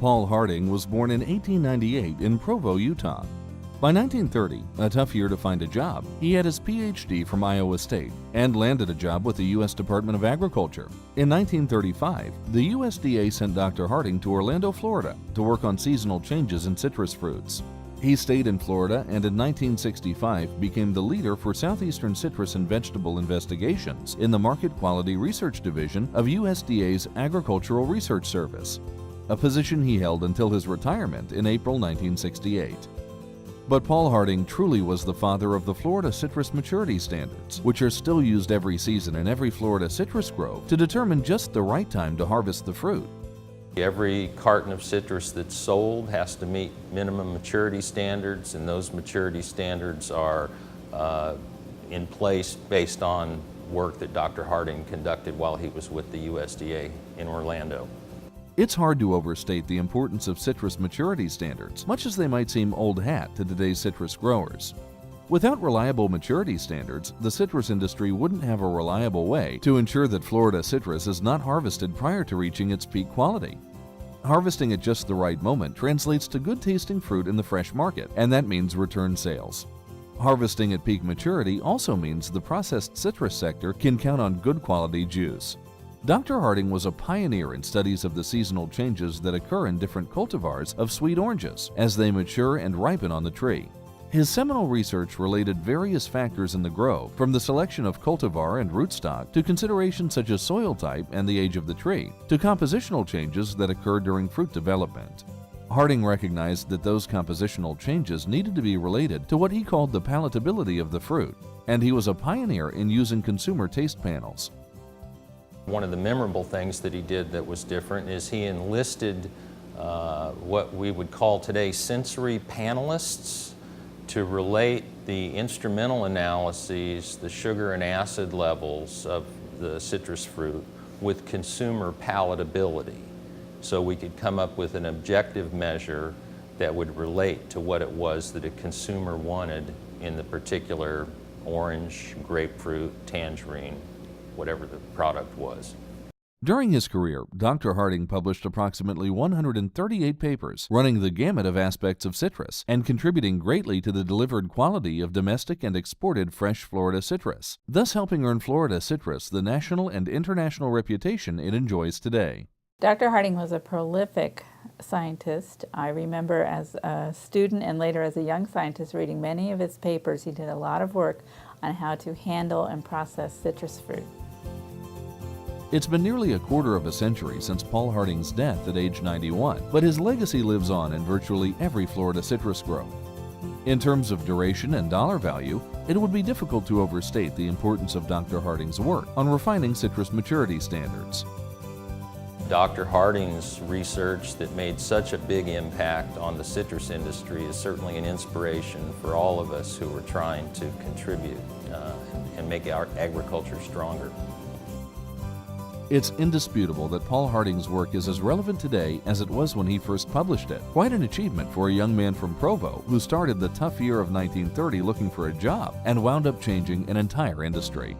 Paul Harding was born in 1898 in Provo, Utah. By 1930, a tough year to find a job, he had his PhD from Iowa State and landed a job with the U.S. Department of Agriculture. In 1935, the USDA sent Dr. Harding to Orlando, Florida to work on seasonal changes in citrus fruits. He stayed in Florida and in 1965 became the leader for southeastern citrus and vegetable investigations in the Market Quality Research Division of USDA's Agricultural Research Service, a position he held until his retirement in April 1968. But Paul Harding truly was the father of the Florida Citrus Maturity Standards, which are still used every season in every Florida citrus grove to determine just the right time to harvest the fruit. Every carton of citrus that's sold has to meet minimum maturity standards, and those maturity standards are in place based on work that Dr. Harding conducted while he was with the USDA in Orlando. It's hard to overstate the importance of citrus maturity standards, much as they might seem old hat to today's citrus growers. Without reliable maturity standards, the citrus industry wouldn't have a reliable way to ensure that Florida citrus is not harvested prior to reaching its peak quality. Harvesting at just the right moment translates to good-tasting fruit in the fresh market, and that means return sales. Harvesting at peak maturity also means the processed citrus sector can count on good quality juice. Dr. Harding was a pioneer in studies of the seasonal changes that occur in different cultivars of sweet oranges as they mature and ripen on the tree. His seminal research related various factors in the grove, from the selection of cultivar and rootstock to considerations such as soil type and the age of the tree, to compositional changes that occur during fruit development. Harding recognized that those compositional changes needed to be related to what he called the palatability of the fruit, and he was a pioneer in using consumer taste panels. One of the memorable things that he did that was different is he enlisted what we would call today sensory panelists to relate the instrumental analyses, the sugar and acid levels of the citrus fruit with consumer palatability. So we could come up with an objective measure that would relate to what it was that a consumer wanted in the particular orange, grapefruit, tangerine, whatever the product was. During his career, Dr. Harding published approximately 138 papers, running the gamut of aspects of citrus and contributing greatly to the delivered quality of domestic and exported fresh Florida citrus, thus helping earn Florida citrus the national and international reputation it enjoys today. Dr. Harding was a prolific scientist. I remember as a student and later as a young scientist reading many of his papers. He did a lot of work on how to handle and process citrus fruit. It's been nearly a quarter of a century since Paul Harding's death at age 91, but his legacy lives on in virtually every Florida citrus grove. In terms of duration and dollar value, it would be difficult to overstate the importance of Dr. Harding's work on refining citrus maturity standards. Dr. Harding's research that made such a big impact on the citrus industry is certainly an inspiration for all of us who are trying to contribute and make our agriculture stronger. It's indisputable that Paul Harding's work is as relevant today as it was when he first published it. Quite an achievement for a young man from Provo who started the tough year of 1930 looking for a job and wound up changing an entire industry.